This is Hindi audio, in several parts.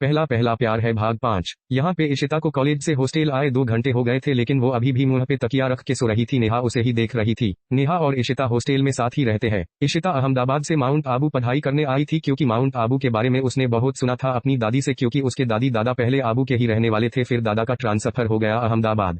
पहला पहला प्यार है भाग 5। यहाँ पे इशिता को कॉलेज से हॉस्टल आए 2 घंटे हो गए थे, लेकिन वो अभी भी मुंह पे तकिया रख के सो रही थी। नेहा उसे ही देख रही थी। नेहा और इशिता हॉस्टल में साथ ही रहते हैं। इशिता अहमदाबाद से माउंट आबू पढ़ाई करने आई थी, क्योंकि माउंट आबू के बारे में उसने बहुत सुना था अपनी दादी से, क्योंकि उसके दादी दादा पहले आबू के ही रहने वाले थे, फिर दादा का ट्रांसफर हो गया अहमदाबाद।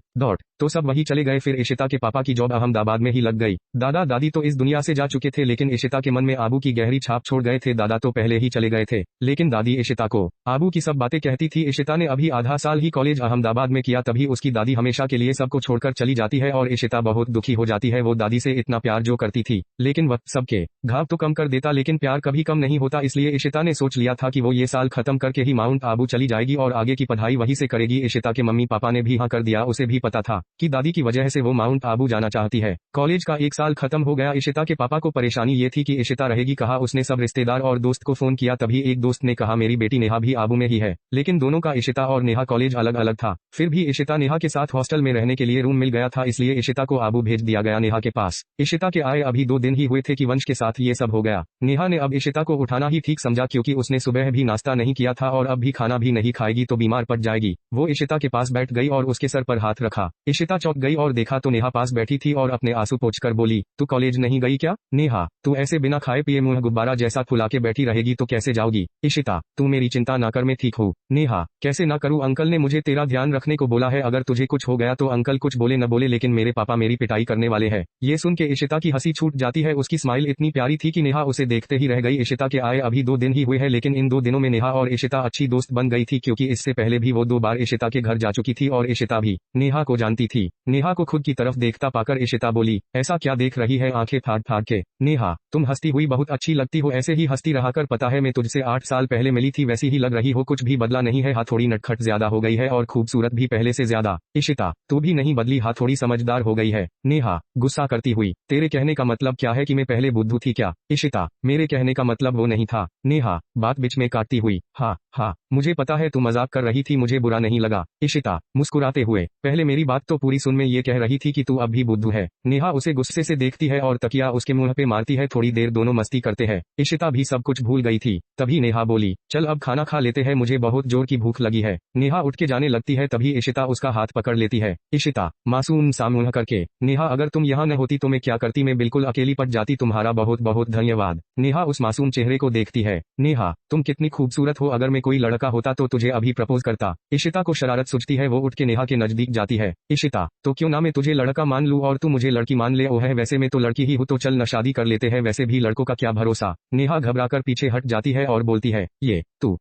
तो सब वही चले गए। फिर इशिता के पापा की जॉब अहमदाबाद में ही लग गई। दादा दादी तो इस दुनिया से जा चुके थे, लेकिन इशिता के मन में आबू की गहरी छाप छोड़ गए थे। दादा तो पहले ही चले गए थे, लेकिन दादी इशिता को आबू की सब बातें कहती थी। इशिता ने अभी आधा साल ही कॉलेज अहमदाबाद में किया, तभी उसकी दादी हमेशा के लिए सबको छोड़कर चली जाती है और इशिता बहुत दुखी हो जाती है। वो दादी से इतना प्यार जो करती थी, लेकिन वक्त सबके घाव तो कम कर देता, लेकिन प्यार कभी कम नहीं होता। इसलिए इशिता ने सोच लिया था कि वो ये साल खत्म करके ही माउंट आबू चली जाएगी और आगे की पढ़ाई वहीं से करेगी। इशिता के मम्मी पापा ने भी हाँ कर दिया। उसे भी पता था कि दादी की वजह से वो माउंट आबू जाना चाहती है। कॉलेज का 1 साल खत्म हो गया। इशिता के पापा को परेशानी ये थी कि इशिता रहेगी कहाँ। उसने सब रिश्तेदार और दोस्त को फोन किया, तभी एक दोस्त ने कहा मेरी बेटी नेहा भी आबू में ही है, लेकिन दोनों का इशिता और नेहा कॉलेज अलग अलग था। फिर भी इशिता नेहा के साथ हॉस्टल में रहने के लिए रूम मिल गया था, इसलिए इशिता को आबू भेज दिया गया नेहा के पास। इशिता के आए अभी 2 दिन ही हुए थे कि वंश के साथ ये सब हो गया। नेहा ने अब इशिता को उठाना ही ठीक समझा, क्योंकि उसने सुबह भी नाश्ता नहीं किया था और अब भी खाना भी नहीं खाएगी तो बीमार पड़ जाएगी। वो इशिता के पास बैठ गई और उसके सर पर हाथ रखा। इशिता चौंक गई और देखा तो नेहा पास बैठी थी और अपने आंसू पोंछकर बोली, तू कॉलेज नहीं गई क्या? नेहा, तू ऐसे बिना खाए पिए मुंह गुब्बारा जैसा फुला के बैठी रहेगी तो कैसे जाओगी? इशिता, तू मेरी चिंता ना कर, मैं ठीक हूँ। नेहा, कैसे ना करूँ, अंकल ने मुझे तेरा ध्यान रखने को बोला है। अगर तुझे कुछ हो गया तो अंकल कुछ बोले न बोले, लेकिन मेरे पापा मेरी पिटाई करने वाले हैं। ये सुन के इशिता की हंसी छूट जाती है। उसकी स्माइल इतनी प्यारी थी कि नेहा उसे देखते ही रह गई। इशिता के आए अभी 2 दिन ही हुए हैं, लेकिन इन 2 दिनों में नेहा और इशिता अच्छी दोस्त बन गई थी, क्योंकि इससे पहले भी वो 2 बार इशिता के घर जा चुकी थी और इशिता भी नेहा को जानती थी। नेहा को खुद की तरफ देखता पाकर इशिता बोली, ऐसा क्या देख रही है आंखें फाड़ फाड़ के? नेहा, तुम हंसती हुई बहुत अच्छी लगती हो, ऐसे ही हंसती रहा कर। पता है मैं तुझसे 8 साल पहले मिली थी, वैसी ही लग रही हो, कुछ भी बदला नहीं है। हाँ थोड़ी नटखट ज्यादा हो गई है और खूबसूरत भी पहले से ज्यादा। इशिता, तू भी नहीं बदली, हाँ थोड़ी समझदार हो गई है। नेहा, गुस्सा करती हुई, तेरे कहने का मतलब क्या है कि मैं पहले बुद्धू थी क्या? इशिता, मेरे कहने का मतलब वो नहीं था। नेहा, बात बीच में काटती हुई, हाँ मुझे पता है तू मजाक कर रही थी, मुझे बुरा नहीं लगा। इशिता, मुस्कुराते हुए, पहले मेरी बात तो पूरी सुन, मैं ये कह रही थी कि तू अब भी बुद्धू है। नेहा उसे गुस्से से देखती है और तकिया उसके मुंह पे मारती है। थोड़ी देर दोनों मस्ती करते हैं। इशिता भी सब कुछ भूल गई थी। तभी नेहा बोली, चल अब खाना खा लेते हैं, मुझे बहुत जोर की भूख लगी है। नेहा उठ के जाने लगती है, तभी इशिता उसका हाथ पकड़ लेती है। इशिता, मासूम सा मुंह करके, नेहा अगर तुम यहाँ न होती तो मैं क्या करती, मैं बिल्कुल अकेली पड़ जाती। तुम्हारा बहुत बहुत धन्यवाद। नेहा उस मासूम चेहरे को देखती है। नेहा, तुम कितनी खूबसूरत हो, अगर मैं कोई लड़का होता तो तुझे अभी प्रपोज करता। इशिता को शरारत सूझती है, वो उठ के नेहा के नजदीक जाती है। इशिता, तो क्यों ना मैं तुझे लड़का मान लूं और तू मुझे लड़की मान ले। ओह वैसे मैं तो लड़की ही हूँ, तो चल न शादी कर लेते हैं, वैसे भी लड़कों का क्या भरोसा। नेहा घबराकर पीछे हट जाती है और बोलती है, ये तू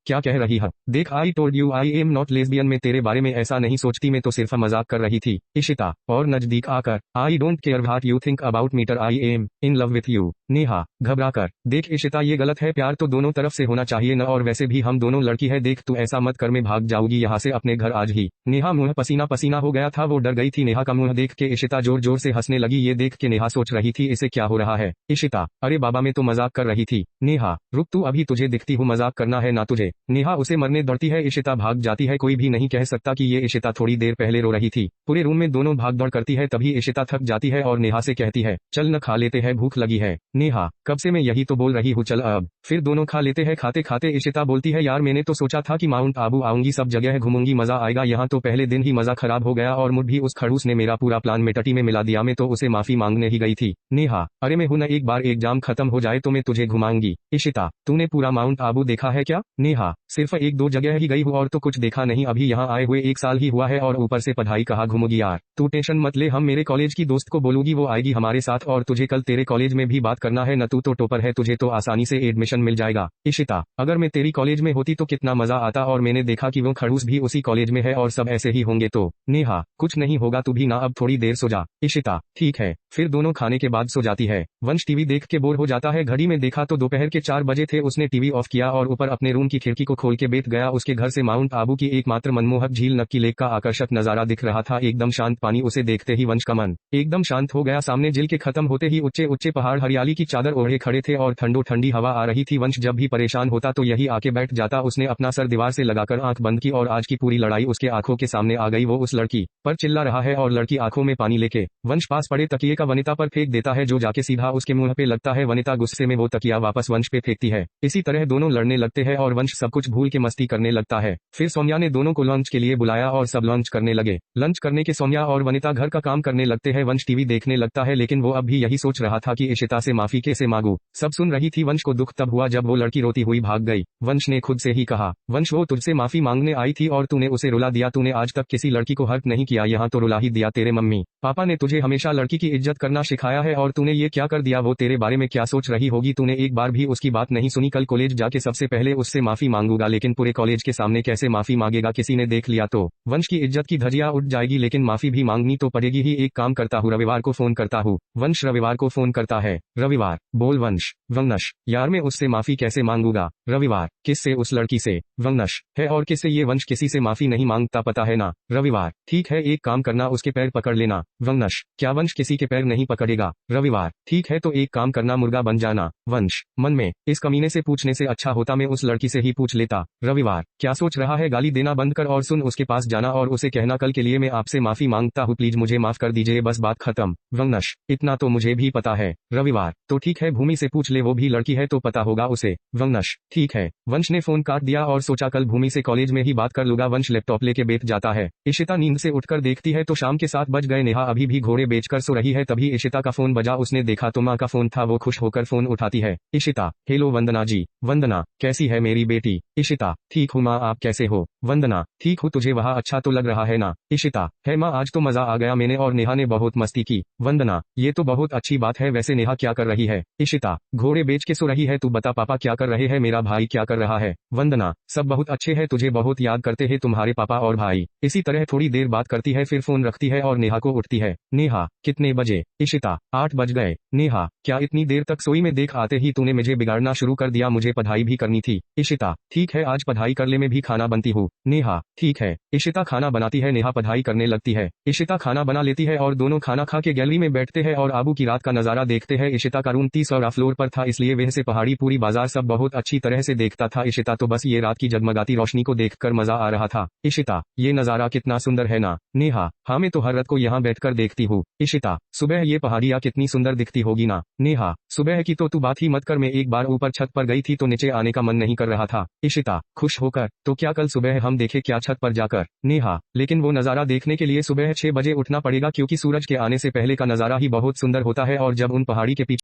क्या कह रही है? देख, I told you I am not lesbian, मैं तेरे बारे में ऐसा नहीं सोचती, मैं तो सिर्फ मजाक कर रही थी। इशिता, और नजदीक आकर, I don't care what you think about metre, I am in love with you. Neha घबराकर, देख इशिता ये गलत है, प्यार तो दोनों तरफ से होना चाहिए न, और वैसे भी हम दोनों लड़की है। देख तू ऐसा मत कर, मैं भाग जाऊंगी यहाँ से अपने घर आज ही। नेहा मुंह पसीना पसीना हो गया था, वो डर गई थी। नेहा का मुंह देख के इशिता जोर जोर से हंसने लगी। ये देख के नेहा सोच रही थी इसे क्या हो रहा है। इशिता, अरे बाबा मैं तो मजाक कर रही थी। नेहा, रुक, तू अभी तुझे दिखती हूँ, मजाक करना है ना तुझे। नेहा उसे मरने दौड़ती है। इशिता भाग जाती है। कोई भी नहीं कह सकता कि ये इशिता थोड़ी देर पहले रो रही थी। पूरे रूम में दोनों भाग दौड़ करती है। तभी इशिता थक जाती है और नेहा से कहती है, चल न खा लेते हैं, भूख लगी है। नेहा, कब से मैं यही तो बोल रही हूँ, चल अब। फिर दोनों खा लेते हैं। खाते खाते इशिता बोलती है, यार मैंने तो सोचा था कि माउंट आबू आऊंगी, सब जगह घूमूंगी, मजा आएगा। यहाँ तो पहले दिन ही मजा खराब हो गया और मुझ भी उस खड़ूस ने मेरा पूरा प्लान मिट्टी में मिला दिया। मैं तो उसे माफी मांगने ही गई थी। नेहा, अरे मैं हूं ना, एक बार एग्जाम खत्म हो जाए तो मैं तुझे घुमाऊंगी। इशिता, तूने पूरा माउंट आबू देखा है क्या? नेहा, सिर्फ 1-2 जगह ही गई हूँ और तो कुछ देखा नहीं, अभी यहाँ आए हुए 1 साल ही हुआ है और ऊपर से पढ़ाई कहाँ घूमोगी यार। तू टेंशन मत ले, हम मेरे कॉलेज की दोस्त को बोलूंगी, वो आएगी हमारे साथ, और तुझे कल तेरे कॉलेज में भी बात करना है न, तू तो टॉपर है, तुझे तो आसानी से एडमिशन मिल जाएगा। इशिता, अगर मैं तेरी कॉलेज में होती तो कितना मजा आता, और मैंने देखा कि वो खड़ूस भी उसी कॉलेज में है और सब ऐसे ही होंगे तो। नेहा, कुछ नहीं होगा, तू भी ना अब थोड़ी देर सो जा। इशिता, ठीक है। फिर दोनों खाने के बाद सो जाती है। वंश टीवी देख के बोर हो जाता है। घड़ी में देखा तो दोपहर के 4 बजे थे। उसने टीवी ऑफ किया और ऊपर अपने रूम की खिड़की को खोल के बैठ गया। उसके घर से माउंट आबू की एकमात्र मनमोहक झील नक्की लेक का आकर्षक नजारा दिख रहा था। एकदम शांत पानी, उसे देखते ही वंश का मन एकदम शांत हो गया। सामने झील के खत्म होते ही ऊंचे ऊंचे पहाड़ हरियाली की चादर ओढ़े खड़े थे और ठंडो ठंडी हवा आ रही थी। वंश जब भी परेशान होता तो यही आके बैठ जाता। उसने अपना सर दीवार से लगाकर आंख बंद की और आज की पूरी लड़ाई उसके आंखों के सामने आ गई। वो उस लड़की पर चिल्ला रहा है और लड़की आंखों में पानी लेके वंश पास पड़े तकिए का वनिता पर फेंक देता है, जो जाके सीधा उसके मुंह पे लगता है। वनिता गुस्से में वो तकिया वापस वंश पे फेंकती है। इसी तरह दोनों लड़ने लगते हैं और वंश सब कुछ भूल के मस्ती करने लगता है। फिर सौम्या ने दोनों को लंच के लिए बुलाया और सब लंच करने लगे। लंच करने के सौम्या और वनिता घर का काम करने लगते हैं। वंश टीवी देखने लगता है, लेकिन वो अब भी यही सोच रहा था कि इशिता से माफी कैसे मांगू। सब सुन रही थी। वंश को दुख तब हुआ जब वो लड़की रोती हुई भाग गई। वंश ने खुद से ही कहा, वंश वो तुझसे माफी मांगने आई थी और तूने उसे रुला दिया। तूने आज तक किसी लड़की को हर्ट नहीं किया, यहाँ तो रुला ही दिया। तेरे मम्मी पापा ने तुझे हमेशा लड़की की इज्जत करना सिखाया है और तूने ये क्या कर दिया। वो तेरे बारे में क्या सोच रही होगी। तूने एक बार भी उसकी बात नहीं सुनी। कल कॉलेज जाके सबसे पहले उससे माफी मांगूगा, लेकिन पूरे कॉलेज के सामने कैसे माफी मांगेगा। किसी ने देख लिया तो वंश की इज्जत की धज्जियां उड़ जाएगी। लेकिन माफी भी मांगनी तो पड़ेगी ही। एक काम करता हूँ, रविवार को फोन करता हूँ। वंश रविवार को फोन करता है। रविवार बोल वंश। वंश यार मैं उससे माफी कैसे मांगूंगा। रविवार किससे? उस लड़की से। वंश है और किससे? ये वंश किसी से माफी नहीं मांगता, पता है ना। रविवार ठीक है, एक काम करना, उसके पैर पकड़ लेना। वंश क्या वंश किसी के पैर नहीं पकड़ेगा। रविवार ठीक है, तो एक काम करना, मुर्गा बन जाना। वंश मन में इस कमीने से पूछने से अच्छा होता मैं उस लड़की से ही पूछ लेता। रविवार क्या सोच रहा है, गाली देना बंद कर और सुन, उसके पास जाना और उसे कहना कल के लिए मैं आपसे माफी मांगता हूँ, प्लीज मुझे माफ कर दीजिए, बस बात खत्म। वंश इतना तो मुझे भी पता है। रविवार तो ठीक है, भूमि से पूछ ले, वो भी लड़की है तो पता होगा उसे। वंश ठीक है। वंश ने फोन काट दिया और सोचा कल भूमि से कॉलेज में ही बात कर लूंगा। वंश लैपटॉप लेके बैठ जाता है। इशिता नींद से उठकर देखती है तो शाम के 7 बज गए। नेहा अभी भी घोड़े बेचकर सो रही है। तभी इशिता का फोन बजा। उसने देखा तो माँ का फोन था। वो खुश होकर फोन उठाती है। इशिता हेलो वंदना जी। वंदना कैसी है मेरी बेटी। इशिता ठीक हूँ माँ, आप कैसे हो। वंदना ठीक हूँ, तुझे वहाँ अच्छा तो लग रहा है ना। इशिता है माँ, आज तो मजा आ गया, मैंने और नेहा ने बहुत मस्ती की। वंदना ये तो बहुत अच्छी बात है। वैसे नेहा क्या कर रही है। इशिता घोड़े बेच के सो रही है। तू बता पापा क्या कर रहे हैं, मेरा भाई क्या कर रहा है। वंदना सब बहुत अच्छे है, तुझे बहुत याद करते हैं तुम्हारे पापा और भाई। इसी तरह थोड़ी देर बात करती है, फिर फोन रखती है और नेहा को उठती है। नेहा कितने बजे। इशिता 8 बज गए। नेहा क्या इतनी देर तक सोई में देख आते ही तूने मुझे बिगाड़ना शुरू कर दिया, मुझे पढ़ाई भी करनी थी। इशिता ठीक है, आज पढ़ाई कर ले, मैं भी खाना बनती हूँ। नेहा ठीक है। इशिता खाना बनाती है, नेहा पढ़ाई करने लगती है। इशिता खाना बना लेती है और दोनों खाना खा के गैलरी में बैठते हैं और आबू की रात का नजारा देखते हैं। इशिता का रूम 30वां फ्लोर पर था, इसलिए वह से पहाड़ी पूरी बाजार सब बहुत अच्छी तरह से देखता था। इशिता तो बस ये रात की जगमगाती रोशनी को देखकर मजा आ रहा था। इशिता ये नजारा कितना सुंदर है ना। नेहा हाँ, मैं तो हर रात को यहाँ बैठकर देखती हूँ। इशिता सुबह ये पहाड़ियाँ कितनी सुंदर दिखती होगी ना। नेहा सुबह की तो तू बात ही मत कर, मैं एक बार ऊपर छत पर गई थी तो नीचे आने का मन नहीं कर रहा था। इशिता खुश होकर तो क्या कल सुबह हम देखे क्या छत पर जाकर। नेहा लेकिन वो नजारा देखने के लिए सुबह 6 बजे उठना पड़ेगा, क्योंकि सूरज के आने से पहले का नजारा ही बहुत सुंदर होता है और जब उन पहाड़ी के पीछे